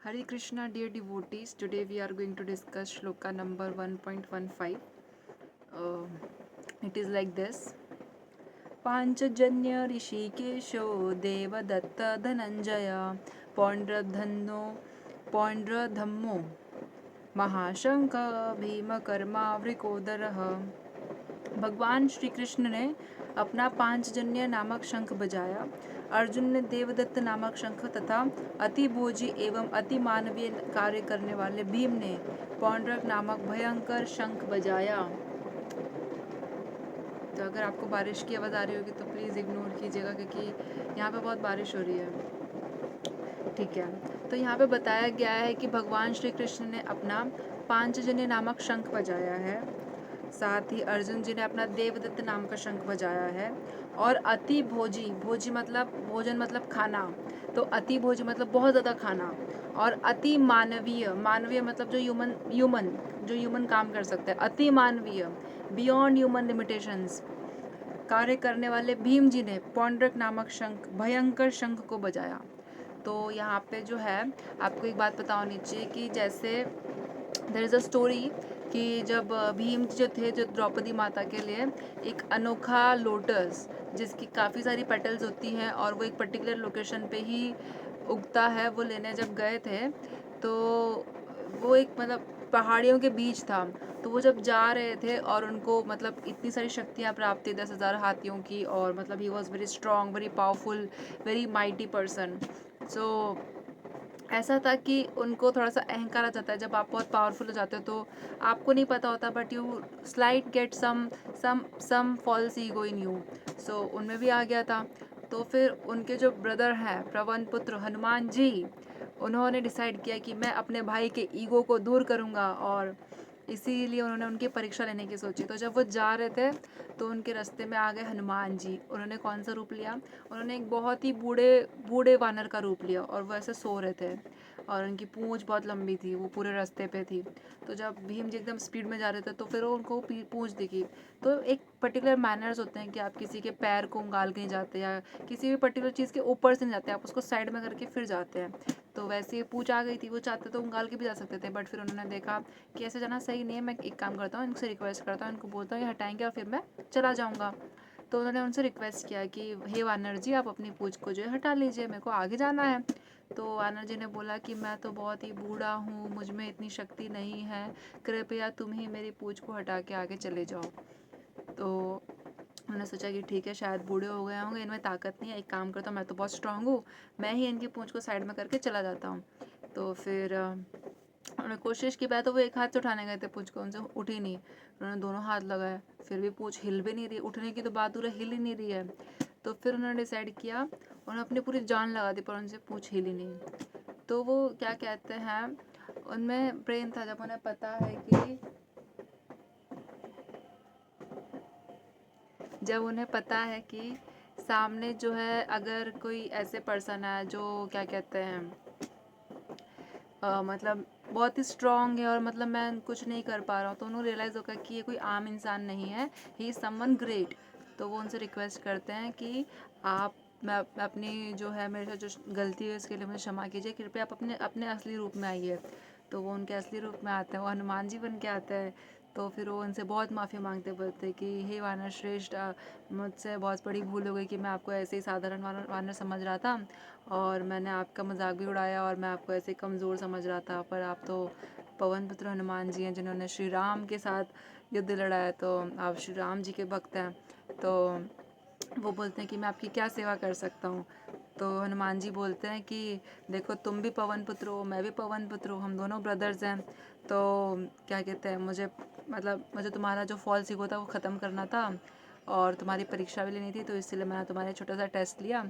Hare Krishna, dear devotees. Today we are going to discuss shloka number 1.15. It is like this. Panchajanya ऋषिकेशो Devdutt Dhananjay पौंड्रधम्मो Mahashankh भीमकर्मावृकोदरः। भगवान श्री कृष्ण ने अपना पांचजन्य नामक शंख बजाया। अर्जुन ने देवदत्त नामक शंख तथा अति भोजी एवं अति मानवीय कार्य करने वाले भीम ने पौंड्रक नामक भयंकर शंख बजाया। तो अगर आपको बारिश की आवाज़ आ रही होगी तो प्लीज़ इग्नोर कीजिएगा, क्योंकि यहाँ पे बहुत बारिश हो रही है। ठीक है, तो यहाँ पे बताया गया है कि भगवान श्री कृष्ण ने अपना पांचजन्य नामक शंख बजाया है, साथ ही अर्जुन जी ने अपना देवदत्त नाम का शंख बजाया है, और अति भोजी, भोजी मतलब भोजन मतलब खाना, तो अति भोजी मतलब बहुत ज़्यादा खाना, और अति मानवीय, मानवीय मतलब जो ह्यूमन काम कर सकता है, अति मानवीय बियॉन्ड ह्यूमन लिमिटेशंस कार्य करने वाले भीम जी ने पौंड्रक नामक शंख, भयंकर शंख को बजाया। तो यहाँ पे जो है आपको एक बात पता होनी चाहिए कि जैसे देयर इज़ अ स्टोरी कि जब भीम जो थे, जो द्रौपदी माता के लिए एक अनोखा लोटस जिसकी काफ़ी सारी पेटल्स होती हैं और वो एक पर्टिकुलर लोकेशन पे ही उगता है, वो लेने जब गए थे तो वो एक मतलब पहाड़ियों के बीच था। तो वो जब जा रहे थे और उनको मतलब इतनी सारी शक्तियाँ प्राप्त थी 10,000 हाथियों की, और मतलब he was very strong, very powerful, very mighty person. So ऐसा था कि उनको थोड़ा सा अहंकार आ जाता है जब आप बहुत पावरफुल हो जाते हो, तो आपको नहीं पता होता but you slight get some false ego in you. So उनमें भी आ गया था। तो फिर उनके जो ब्रदर हैं पवन पुत्र हनुमान जी, उन्होंने डिसाइड किया कि मैं अपने भाई के ईगो को दूर करूँगा, और इसीलिए उन्होंने उनकी परीक्षा लेने की सोची। तो जब वो जा रहे थे तो उनके रास्ते में आ गए हनुमान जी। उन्होंने कौन सा रूप लिया? उन्होंने एक बहुत ही बूढ़े बूढ़े वानर का रूप लिया, और वो ऐसे सो रहे थे और उनकी पूंछ बहुत लंबी थी, वो पूरे रास्ते पे थी। तो जब भीम जी एकदम स्पीड में जा रहे थे तो फिर उनको पूंछ दिखी। तो एक पर्टिकुलर मैनर्स होते हैं कि आप किसी के पैर को उंगाल के नहीं जाते, या किसी भी पर्टिकुलर चीज़ के ऊपर से नहीं जाते, आप उसको साइड में करके फिर जाते हैं। तो वैसे ही पूंछ आ गई थी, वो चाहते तो उंगाल के भी जा सकते थे, बट फिर उन्होंने देखा कि ऐसे जाना सही नहीं है। मैं एक काम करता हूँ, इनसे रिक्वेस्ट करता हूँ, इनको बोलता हूँ ये हटाएंगे और फिर मैं चला जाऊँगा। तो उन्होंने उनसे रिक्वेस्ट किया कि हे वानर जी, आप अपनी पूंछ को जो है हटा लीजिए, मेरे को आगे जाना है। तो वानर जी ने बोला कि मैं तो बहुत ही बूढ़ा हूँ, मुझ में इतनी शक्ति नहीं है, कृपया तुम ही मेरी पूंछ को हटा के आगे चले जाओ। तो उन्होंने सोचा कि ठीक है, शायद बूढ़े हो गए होंगे, इनमें ताकत नहीं है, एक काम करता हूँ, मैं तो बहुत स्ट्रांग हूँ, मैं ही इनकी पूंछ को साइड में करके चला जाता हूँ। तो फिर उन्होंने कोशिश की, पहले तो वो एक हाथ से उठाने गए थे पूंछ को, उनसे उठी नहीं। उन्होंने दोनों हाथ लगाए, फिर भी पूंछ हिल भी नहीं रही, उठने की तो बात दूर है, हिल ही नहीं रही है। तो फिर उन्होंने डिसाइड किया, उन्होंने अपनी पूरी जान लगा दी, पर उनसे पूंछ हिली नहीं। तो वो क्या कहते हैं, उनमें ब्रेन था, जब उन्हें पता है कि जब उन्हें पता है कि सामने जो है अगर कोई ऐसे पर्सन है जो क्या कहते हैं मतलब बहुत ही स्ट्रॉन्ग है और मतलब मैं कुछ नहीं कर पा रहा हूँ, तो उन्हें रियलाइज़ होगा कि ये कोई आम इंसान नहीं है, ही इज़ समवन ग्रेट। तो वो उनसे रिक्वेस्ट करते हैं कि आप, मैं अपनी जो है मेरे से जो गलती है इसके लिए मुझे क्षमा कीजिए, कृपया आप अपने अपने असली रूप में आइए। तो वो उनके असली रूप में आते हैं, वो हनुमान जी बन के आते हैं। तो फिर वो उनसे बहुत माफ़ी मांगते, बोलते कि हे वानर श्रेष्ठ, मुझसे बहुत बड़ी भूल हो गई कि मैं आपको ऐसे ही साधारण वानर वानर समझ रहा था, और मैंने आपका मजाक भी उड़ाया, और मैं आपको ऐसे कमज़ोर समझ रहा था, पर आप तो पवन पुत्र हनुमान जी हैं जिन्होंने श्री राम के साथ युद्ध लड़ाया, तो आप श्री राम जी के भक्त हैं। तो वो बोलते हैं कि मैं आपकी क्या सेवा कर सकता हूँ। तो हनुमान जी बोलते हैं कि देखो, तुम भी पवन पुत्र हो, मैं भी पवन पुत्र हूँ, हम दोनों ब्रदर्स हैं। तो क्या कहते हैं, मुझे तुम्हारा जो फॉल्स ईगो था वो ख़त्म करना था, और तुम्हारी परीक्षा भी लेनी थी, तो इसलिए मैंने तुम्हारे छोटा सा टेस्ट लिया,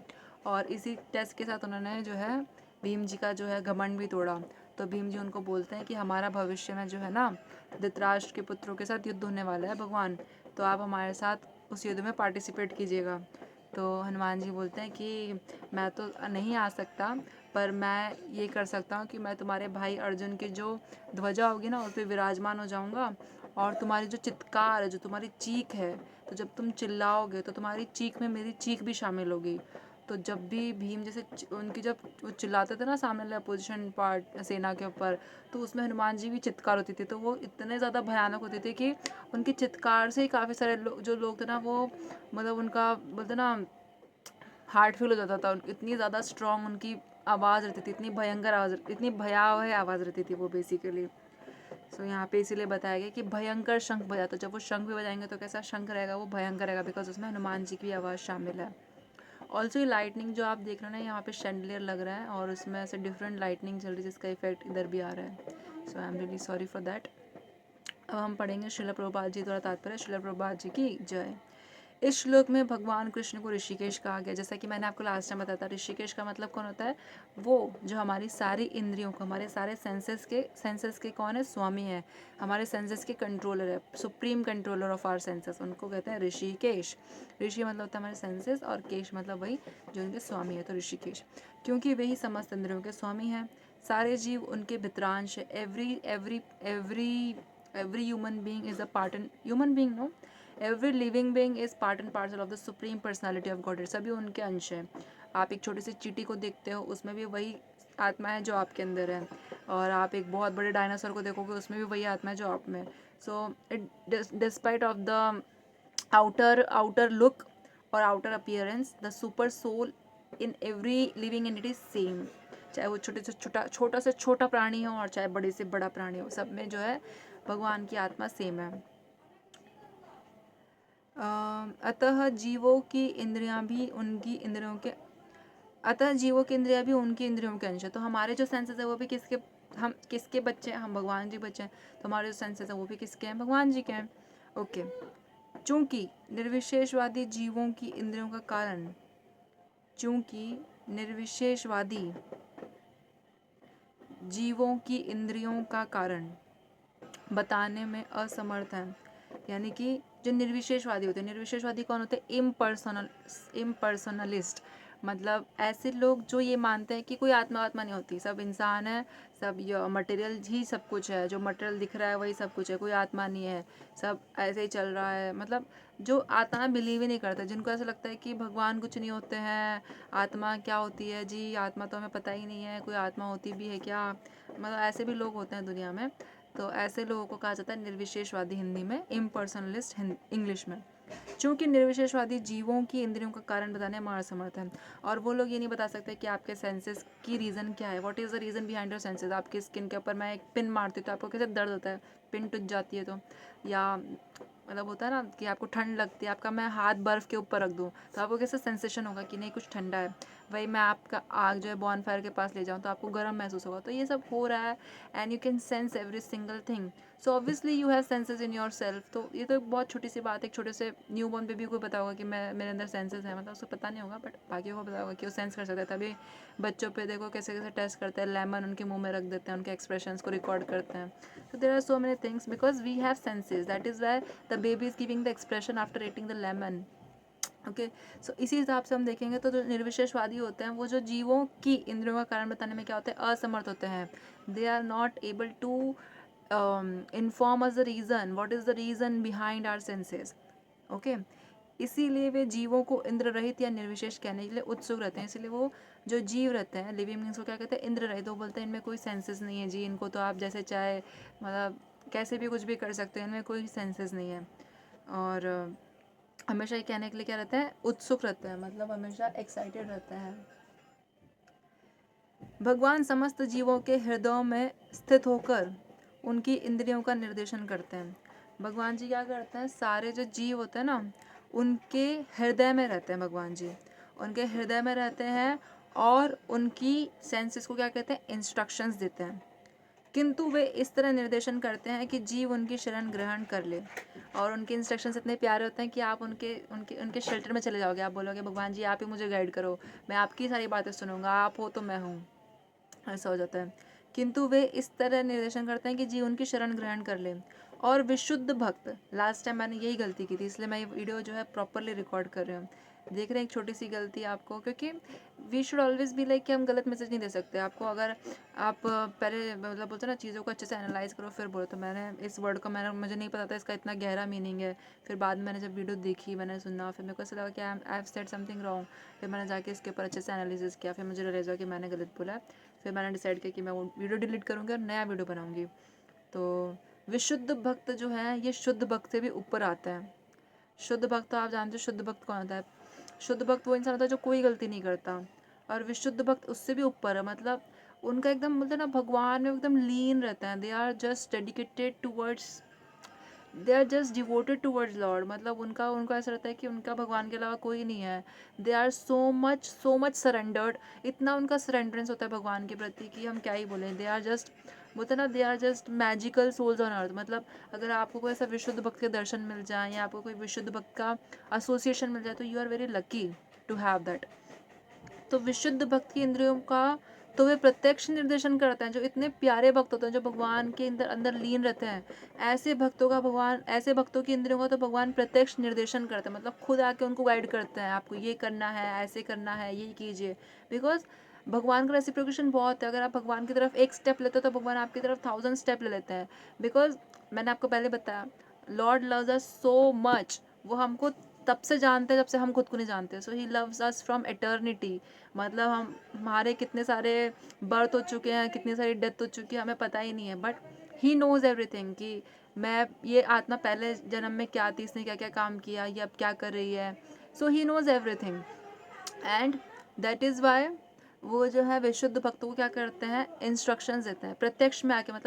और इसी टेस्ट के साथ उन्होंने जो है भीम जी का जो है घमंड भी तोड़ा। तो भीम जी उनको बोलते हैं कि हमारा भविष्य में जो है ना धृतराष्ट्र के पुत्रों के साथ युद्ध होने वाला है भगवान, तो आप हमारे साथ उस युद्ध में पार्टिसिपेट कीजिएगा। तो हनुमान जी बोलते हैं कि मैं तो नहीं आ सकता, पर मैं ये कर सकता हूँ कि मैं तुम्हारे भाई अर्जुन की जो ध्वजा होगी ना उस पर विराजमान हो जाऊँगा, और तुम्हारी जो चित्कार है, जो तुम्हारी चीख है, तो जब तुम चिल्लाओगे तो तुम्हारी चीख में मेरी चीख भी शामिल होगी। तो जब भी भीम जैसे उनकी जब वो चिल्लाते थे ना सामने वाले अपोजिशन पार्ट सेना के ऊपर, तो उसमें हनुमान जी भी चित्कार होती थी, तो वो इतने ज़्यादा भयानक होते थे कि उनकी चित्कार से ही काफ़ी सारे जो लोग थे ना वो मतलब उनका बोलते ना हार्ट फील हो जाता था। इतनी ज़्यादा स्ट्रॉन्ग उनकी आवाज़ रहती थी, इतनी भयंकर आवाज़, इतनी भयावह आवाज़ रहती थी वो बेसिकली। सो यहाँ पे इसीलिए बताया गया कि भयंकर शंख बजाता, जब वो शंख भी बजाएंगे तो कैसा शंख रहेगा, वो भयंकर रहेगा, बिकॉज उसमें हनुमान जी की आवाज़ शामिल है। ऑल्सो ये लाइटनिंग जो आप देख रहे हैं ना, यहाँ पे शैंडलियर लग रहा है और उसमें ऐसे डिफरेंट लाइटनिंग चल रही है जिसका इफेक्ट इधर भी आ रहा है। So I am really sorry for that. अब हम पढ़ेंगे श्रील प्रभुपाद जी द्वारा तात्पर्य। श्रील प्रभुपाद जी की जय। इस श्लोक में भगवान कृष्ण को ऋषिकेश कहा गया। जैसा कि मैंने आपको लास्ट टाइम बताया था, ऋषिकेश का मतलब कौन होता है, वो जो हमारी सारी इंद्रियों को, हमारे सारे सेंसेस के कौन है, स्वामी है, हमारे सेंसेस के कंट्रोलर है, supreme controller of our senses, उनको कहते हैं ऋषिकेश। ऋषि मतलब होता है हमारे सेंसेस और केश मतलब वही जो उनके स्वामी है, तो ऋषिकेश, क्योंकि वही समस्त इंद्रियों के स्वामी हैं। सारे जीव उनके भित्रांश है। Every human being is a part and human being know every living being is part and parcel of the supreme personality of God. सभी उनके अंश हैं। आप एक छोटी सी चींटी को देखते हो, उसमें भी वही आत्मा है जो आपके अंदर है, और आप एक बहुत बड़े डायनासोर को देखोगे, उसमें भी वही आत्मा है जो आप में। So it despite of the outer look और outer appearance, the super soul in every living entity same. चाहे वो छोटा से छोटा प्राणी हो और चाहे बड़े से बड़ा प्राणी हो, सब में जो है भगवान की आत्मा सेम है। अतः जीवों की इंद्रियां भी उनकी इंद्रियों के अंश है। तो हमारे जो सेंसेस है वो भी किसके बच्चे हैं, हम भगवान जी बच्चे हैं, तो हमारे जो सेंसेस है वो भी किसके हैं, भगवान जी के हैं। ओके। चूंकि निर्विशेषवादी जीवों की इंद्रियों का कारण बताने में असमर्थ है। यानी कि जो निर्विशेषवादी होते हैं, निर्विशेषवादी कौन होते हैं, इम्पर्सनलिस्ट, मतलब ऐसे लोग जो ये मानते हैं कि कोई आत्मा नहीं होती, सब इंसान है, सब मटेरियल ही सब कुछ है, जो मटेरियल दिख रहा है वही सब कुछ है, कोई आत्मा नहीं है, सब ऐसे ही चल रहा है। मतलब जो आत्मा बिलीव ही नहीं करते, जिनको ऐसा लगता है कि भगवान कुछ नहीं होते हैं, आत्मा क्या होती है जी, आत्मा तो हमें पता ही नहीं है, कोई आत्मा होती भी है क्या, मतलब ऐसे भी लोग होते हैं दुनिया में। तो ऐसे लोगों को कहा जाता है निर्विशेषवादी, हिंदी में इम्पर्सनलिस्ट इंग्लिश में। चूँकि निर्विशेषवादी जीवों की इंद्रियों का कारण बताने में असमर्थ है, और वो लोग ये नहीं बता सकते कि आपके सेंसेस की रीज़न क्या है, what is the reason behind your senses. आपकी स्किन के ऊपर मैं एक पिन मारती हूँ तो आपको कैसे दर्द होता है, पिन टूट जाती है तो, या मतलब होता है ना कि आपको ठंड लगती है, आपका मैं हाथ बर्फ़ के ऊपर रख दूँ तो आपको कैसे सेंसेशन होगा कि नहीं कुछ ठंडा है। वही मैं आपका आग जो है बॉनफायर के पास ले जाऊँ तो आपको गर्म महसूस होगा। तो ये सब हो रहा है, and you can sense every single thing. So obviously you have senses in your self. तो ये तो एक बहुत छोटी सी बात है, एक छोटे से न्यू बॉर्न बेबी को पता होगा कि मैं मेरे अंदर सेंसेस हैं, मतलब उसको पता नहीं होगा, बट बाकी को पता होगा कि वो सेंस कर सकता है। तभी बच्चों पे देखो कैसे कैसे टेस्ट करते हैं, लेमन उनके मुंह में रख देते हैं, उनके एक्सप्रेशंस को रिकॉर्ड करते हैं। So there are so many things because we have senses. That is why the baby is giving the expression after eating the lemon. Okay. So इसी हिसाब से हम देखेंगे तो जो निर्विशेषवादी होते हैं वो जो जीवों की इंद्रियों का कारण बताने में क्या होते हैं, असमर्थ होते हैं। They are not able to inform us the reason, what is the reason behind our senses. Okay. इसीलिए वे जीवों को इंद्र रहित या निर्विशेष कहने के लिए उत्सुक रहते हैं। इसलिए वो जो जीव रहते हैं, लिविंग बींग्स को क्या कहते हैं, इंद्र रहित। वो बोलते हैं इनमें कोई सेंसेस नहीं है जी, इनको तो आप जैसे चाहे मतलब कैसे भी कुछ भी कर सकते हैं, इनमें कोई सेंसेस नहीं है। और हमेशा ये कहने के लिए क्या रहते हैं, उत्सुक रहते हैं, मतलब हमेशा एक्साइटेड रहते हैं। भगवान समस्त जीवों के हृदयों में स्थित होकर उनकी इंद्रियों का निर्देशन करते हैं। भगवान जी क्या करते हैं, सारे जो जीव होते हैं ना उनके हृदय में रहते हैं। भगवान जी उनके हृदय में रहते हैं और उनकी सेंसेस को क्या कहते हैं, इंस्ट्रक्शंस देते हैं। किंतु वे इस तरह निर्देशन करते हैं कि जीव उनकी शरण ग्रहण कर ले, और उनके इंस्ट्रक्शंस इतने प्यारे होते हैं कि आप उनके उनके उनके शेल्टर में चले जाओगे। आप बोलोगे भगवान जी आप ही मुझे गाइड करो, मैं आपकी सारी बातें सुनूंगा, आप हो तो मैं हूँ, ऐसा हो जाता है। किंतु वे इस तरह निर्देशन करते हैं कि जीव उनकी शरण ग्रहण कर ले। और विशुद्ध भक्त, लास्ट टाइम मैंने यही गलती की थी, इसलिए मैं ये वीडियो जो है प्रॉपरली रिकॉर्ड कर रही हूँ। देख रहे हैं एक छोटी सी गलती आपको, क्योंकि we should always be like कि हम गलत मैसेज नहीं दे सकते आपको। अगर आप पहले मतलब बोलते हैं ना चीज़ों को अच्छे से एनालाइज करो फिर बोलो। तो मैंने इस वर्ड को मुझे नहीं पता था इसका इतना गहरा मीनिंग है। फिर बाद में मैंने जब वीडियो देखी, मैंने सुना, फिर मेरे को ऐसा लगा कि I have said something wrong. फिर मैंने जाके इसके ऊपर अच्छे से एनालिसिस किया, फिर मुझे रियलाइज हुआ कि मैंने गलत बोला है। फिर मैंने डिसाइड किया कि मैं वो वीडियो डिलीट करूँगी और नया वीडियो बनाऊँगी। तो विशुद्ध भक्त जो है ये शुद्ध भक्त से भी ऊपर आता है। शुद्ध भक्त, तो आप जानते हो शुद्ध भक्त कौन होता है। शुद्ध भक्त वो इंसान होता है जो कोई गलती नहीं करता, और विशुद्ध भक्त उससे भी ऊपर है। मतलब उनका एकदम मतलब ना भगवान में एकदम लीन रहता है। They are just dedicated towards, they are just devoted towards lord. मतलब उनका उनका ऐसा रहता है कि उनका भगवान के अलावा कोई नहीं है। They are so much surrendered. इतना उनका सरेंडरेंस होता है भगवान के प्रति कि हम क्या ही बोलें। दे आर जस्ट, बोलते ना, they are just magical souls on earth. मतलब अगर आपको कोई ऐसा विशुद्ध भक्त के दर्शन मिल जाए या आपको कोई विशुद्ध भक्त का एसोसिएशन मिल जाए तो you are very lucky to have that. तो विशुद्ध भक्त की इंद्रियों का तो वे प्रत्यक्ष निर्देशन करते हैं। जो इतने प्यारे भक्त होते हैं, जो भगवान के अंदर अंदर लीन रहते हैं, ऐसे भक्तों का भगवान, ऐसे भक्तों की इंद्रियों का तो भगवान प्रत्यक्ष निर्देशन करते हैं। मतलब खुद आके उनको गाइड करते हैं, आपको ये करना है, ऐसे करना है, ये कीजिए। बिकॉज भगवान का रेसिप्रोकेशन बहुत है। अगर आप भगवान की तरफ एक स्टेप लेते हो तो भगवान आपकी तरफ 1000 स्टेप ले लेते हैं। बिकॉज मैंने आपको पहले बताया, लॉर्ड लव्स अस सो मच। वो हमको तब से जानते हैं जब से हम खुद को नहीं जानते। So he loves us from eternity. मतलब हमारे कितने सारे बर्थ हो चुके हैं, कितनी सारी डेथ हो चुकी है, हमें पता ही नहीं है। बट ही नोज़ एवरीथिंग कि मैं ये आत्मा पहले जन्म में क्या थी, इसने क्या क्या काम किया, ये अब क्या कर रही है। So he knows everything, and that is why वो जो है विशुद्ध भक्तों को क्या करते हैं, इंस्ट्रक्शंस देते हैं प्रत्यक्ष में आके। मतलब